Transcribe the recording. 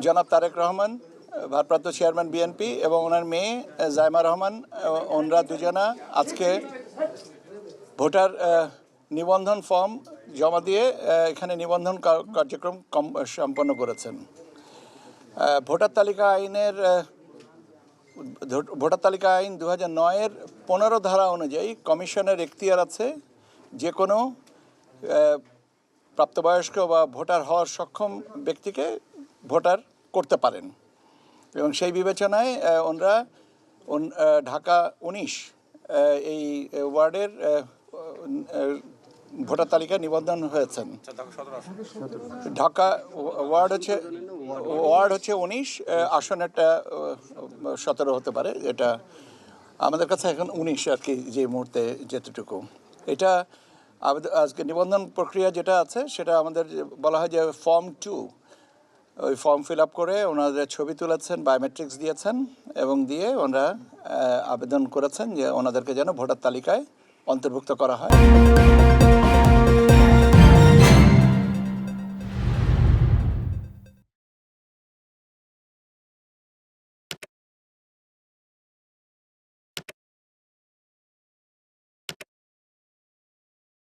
জনাব তারেক রহমান, ভারপ্রাপ্ত chairman BNP, এবং ওনার মেয়ে জাইমা রহমান, ওনারা দুজনা আজকে ভোটার নিবন্ধন ফর্ম জমা দিয়ে এখানে নিবন্ধন কার্যক্রম সম্পন্ন করেছেন। ভোটার তালিকা আইন 2009-এর 15 ধারা অনুযায়ী কমিশনের এখতিয়ার আছে যে কোনো প্রাপ্তবয়স্ক বা ভোটার হওয়ার সক্ষম ব্যক্তিকে ভোটার করতে পারেন, এবং সেই বিবেচনায় ওনারা ঢাকা 19 এই ওয়ার্ডের ভোটার তালিকায় নিবন্ধন হয়েছেন। ঢাকা ওয়ার্ড হচ্ছে 19, আসনেরটা 17 হতে পারে। এটা আমাদের কাছে এখন 19 আর কি, যে মুহূর্তে যেতটুকু। এটা আজকে নিবন্ধন প্রক্রিয়া যেটা আছে সেটা আমাদের বলা হয় যে ফর্ম 2। ওই ফর্ম ফিল আপ করে ওনাদের ছবি তুলেছেন, বায়োমেট্রিক্স দিয়েছেন, এবং দিয়ে ওনারা আবেদন করেছেন যে ওনাদেরকে যেন ভোটার তালিকায় অন্তর্ভুক্ত করা হয়।